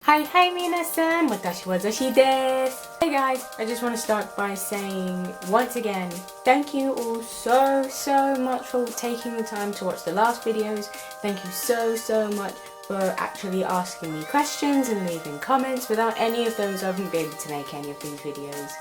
Hi Minna-san, watashi wa Zoshi desu. Hey guys, I just want to start by saying once again, thank you all so much for taking the time to watch the last videos. Thank you so much for actually asking me questions and leaving comments. Without any of those, I wouldn't be able to make any of these videos.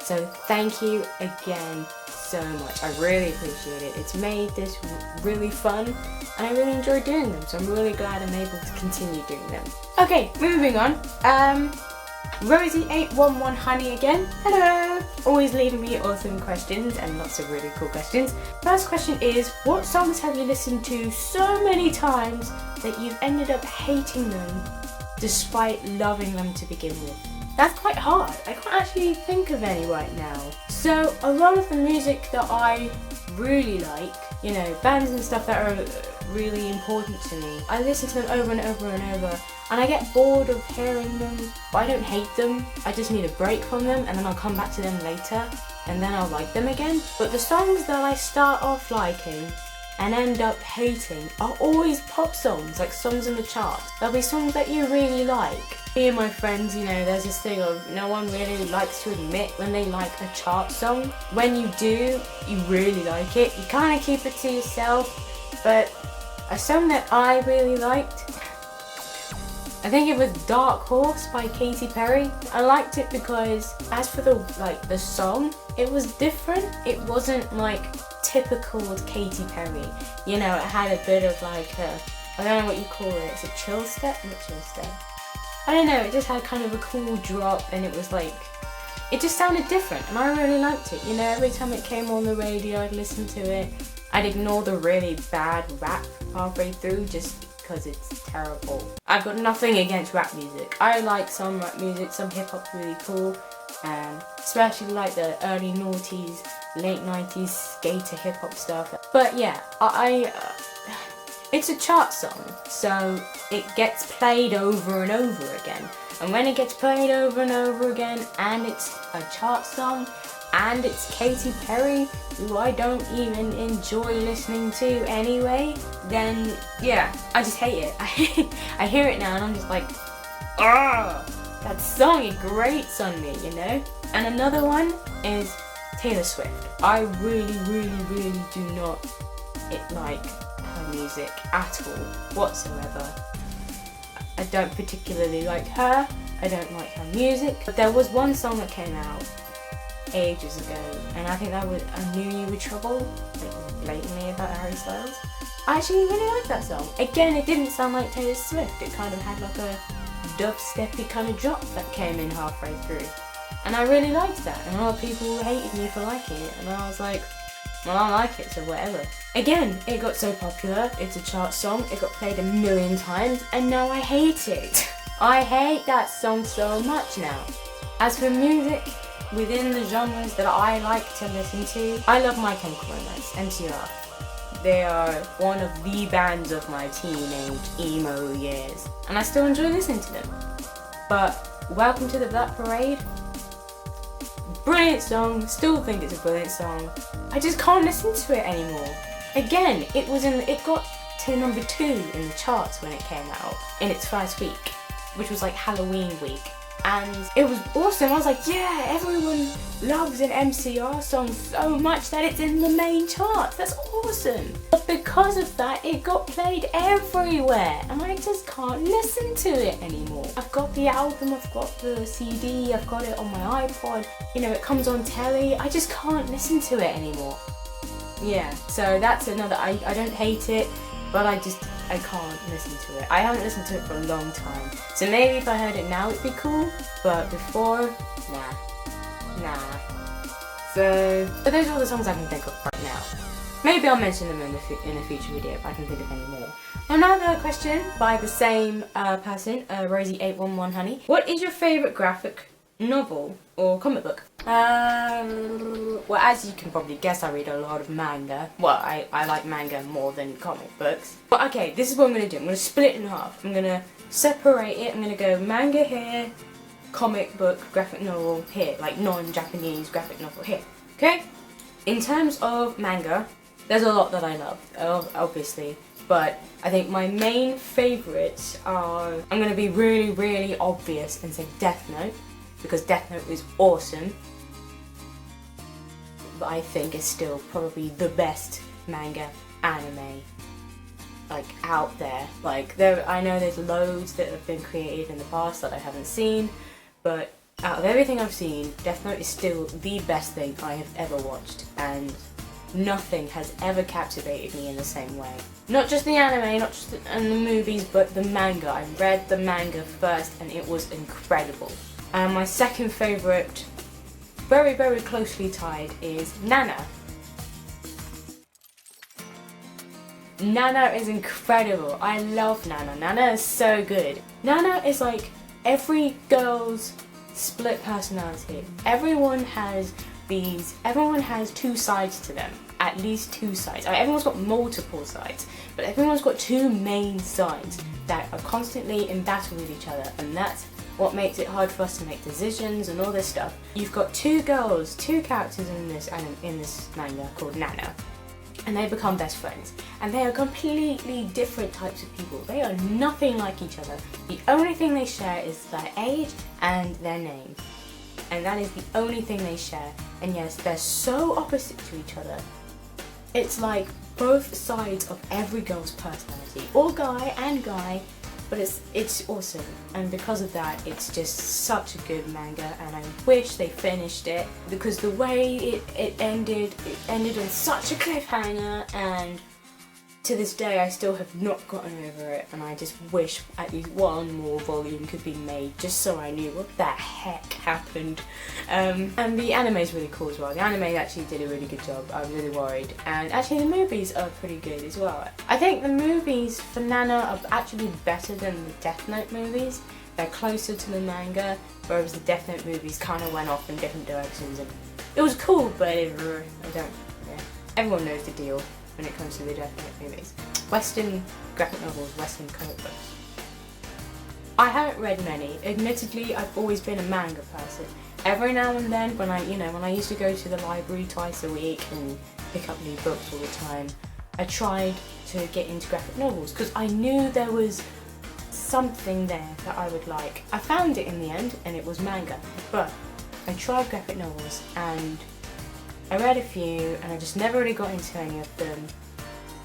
So thank you again so much. I really appreciate it. It's made this really fun and I really enjoy doing them, so I'm really glad I'm able to continue doing them. Okay, moving on. Rosie811 Honey again. Hello! Always leaving me awesome questions and lots of really cool questions. First question is, what songs have you listened to so many times that you've ended up hating them despite loving them to begin with? That's quite hard. I can't actually think of any right now. So a lot of the music that I really like, you know, bands and stuff that are really important to me, I listen to them over and over and over, and I get bored of hearing them, but I don't hate them. I just need a break from them, and then I'll come back to them later, and then I'll like them again. But the songs that I start off liking and end up hating are always pop songs, like songs in the charts. There'll be songs that you really like. Me and my friends, you know, there's this thing of no one really likes to admit when they like a chart song. When you do, you really like it. You kind of keep it to yourself, but a song that I really liked, I think it was Dark Horse by Katy Perry. I liked it because as for the song, it was different. It wasn't like typical Katy Perry. You know, it had a bit of like a, I don't know what you call it. It's a chill step? Not chill step. I don't know, it just had kind of a cool drop and it was like, it just sounded different and I really liked it. You know, every time it came on the radio, I'd listen to it. I'd ignore the really bad rap halfway through just because it's terrible. I've got nothing against rap music. I like some rap music, some hip hop's really cool, and especially like the early noughties, late 90s skater hip hop stuff. But yeah, it's a chart song, so it gets played over and over again. And when it gets played over and over again, and it's a chart song, and it's Katy Perry, who I don't even enjoy listening to anyway, then yeah, I just hate it. I hear it now and I'm just like, ah, that song, it grates on me, you know? And another one is Taylor Swift. I really do not like her music at all, whatsoever. I don't particularly like her, I don't like her music, but there was one song that came out ages ago, and I think that was I Knew You Were Trouble, like blatantly about Harry Styles. I actually really like that song. Again, it didn't sound like Taylor Swift, it kind of had like a dubsteppy kind of drop that came in halfway through. And I really liked that, and a lot of people hated me for liking it, and I was like, well, I like it, so whatever. Again, it got so popular, it's a chart song, it got played 1,000,000 times, and now I hate it. I hate that song so much now. As for music, within the genres that I like to listen to, I love My Chemical Romance, MCR. They are one of the bands of my teenage emo years, and I still enjoy listening to them. But Welcome to the Black Parade, brilliant song, still think it's a brilliant song. I just can't listen to it anymore. Again, it got to number 2 in the charts when it came out in its first week, which was like Halloween week. And it was awesome. I was like, yeah, everyone loves an MCR song so much that it's in the main charts. That's awesome. But because of that, it got played everywhere and I just can't listen to it anymore. I've got the album, I've got the CD, I've got it on my iPod. You know, it comes on telly. I just can't listen to it anymore. Yeah, so that's another, I don't hate it, but I can't listen to it. I haven't listened to it for a long time. So maybe if I heard it now it'd be cool, but before, nah. So, but those are all the songs I can think of right now. Maybe I'll mention them in a future video if I can think of any more. Another question by the same person, Rosie811 Honey. What is your favourite graphic novel or comic book? Well, as you can probably guess, I read a lot of manga. Well, I like manga more than comic books. But okay, this is what I'm going to do. I'm going to split it in half. I'm going to separate it. I'm going to go manga here, comic book, graphic novel here. Like non-Japanese graphic novel here. Okay? In terms of manga, there's a lot that I love. Obviously. but I think my main favourites are, I'm going to be really, really obvious and say Death Note, because Death Note is awesome, but I think it's still probably the best manga anime like out there. Like I know there's loads that have been created in the past that I haven't seen, but out of everything I've seen, Death Note is still the best thing I have ever watched, and nothing has ever captivated me in the same way. Not just the anime, not just the movies, but the manga. I read the manga first and it was incredible. And my second favourite, very, very closely tied, is Nana. Nana is incredible. I love Nana. Nana is so good. Nana is like every girl's split personality. Everyone has two sides to them. At least two sides. Everyone's got multiple sides, but everyone's got two main sides that are constantly in battle with each other, and that's what makes it hard for us to make decisions and all this stuff. You've got two characters in this manga called Nana, and they become best friends, and they are completely different types of people. They are nothing like each other. The only thing they share is their age and their name, and that is the only thing they share. And yes, they're so opposite to each other. It's like both sides of every girl's personality, all guy and guy, but it's awesome, and because of that it's just such a good manga, and I wish they finished it, because the way it ended on such a cliffhanger, and to this day I still have not gotten over it, and I just wish at least one more volume could be made just so I knew what the heck happened. And the anime is really cool as well. The anime actually did a really good job. I was really worried, and actually the movies are pretty good as well. I think the movies for Nana are actually better than the Death Note movies. They're closer to the manga, whereas the Death Note movies kind of went off in different directions, and it was cool, but everyone knows the deal when it comes to the Death Note movies. Western graphic novels, Western comic books. I haven't read many. Admittedly, I've always been a manga person. Every now and then, when I used to go to the library twice a week and pick up new books all the time, I tried to get into graphic novels because I knew there was something there that I would like. I found it in the end, and it was manga. But I tried graphic novels and I read a few, and I just never really got into any of them.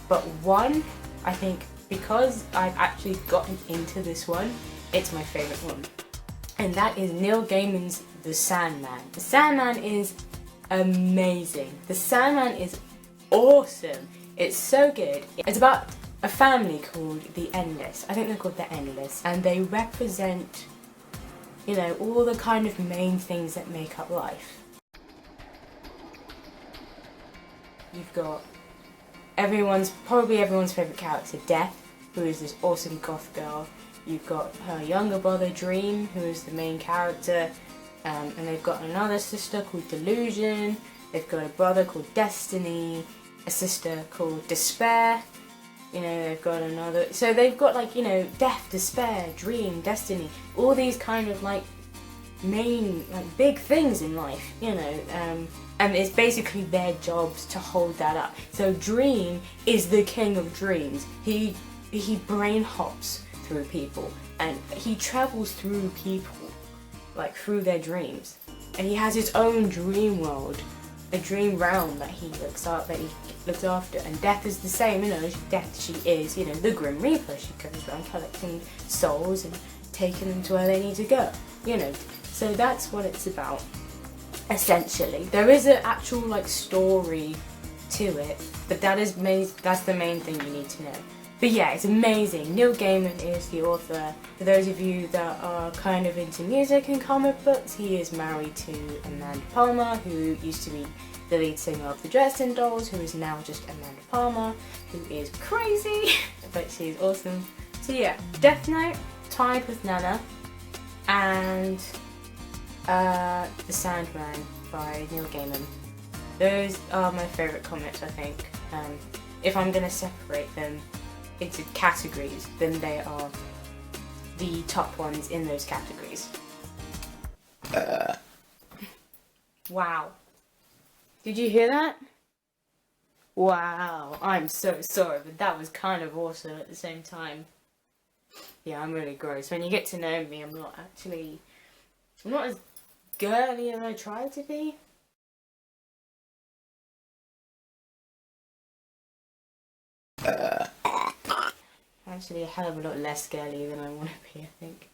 But one, I think, because I've actually gotten into this one, it's my favourite one. And that is Neil Gaiman's The Sandman. The Sandman is amazing. The Sandman is awesome. It's so good. It's about a family called the Endless. I think they're called the Endless. And they represent, all the kind of main things that make up life. You've got probably everyone's favourite character, Death, who is this awesome goth girl. You've got her younger brother, Dream, who is the main character. And they've got another sister called Delusion. They've got a brother called Destiny. A sister called Despair. They've got another... So they've got Death, Despair, Dream, Destiny. All these kind of main big things in life, and it's basically their jobs to hold that up. So Dream is the king of dreams. He brain hops through people, and he travels through people, through their dreams, and he has his own dream world, a dream realm that he looks after. And Death is the same, Death, she is, the Grim Reaper. She goes around collecting souls and taking them to where they need to go, So that's what it's about, essentially. There is an actual story to it, but that's the main thing you need to know. But yeah, it's amazing. Neil Gaiman is the author. For those of you that are kind of into music and comic books, he is married to Amanda Palmer, who used to be the lead singer of the Dresden Dolls, who is now just Amanda Palmer, who is crazy, but she's awesome. So yeah, Death Note tied with Nana, and The Sandman by Neil Gaiman. Those are my favourite comics, I think. If I'm going to separate them into categories, then they are the top ones in those categories. Wow. Did you hear that? Wow, I'm so sorry, but that was kind of awesome at the same time. Yeah, I'm really gross. When you get to know me, I'm not as girly as I try to be. Actually, a hell of a lot less girly than I want to be, I think.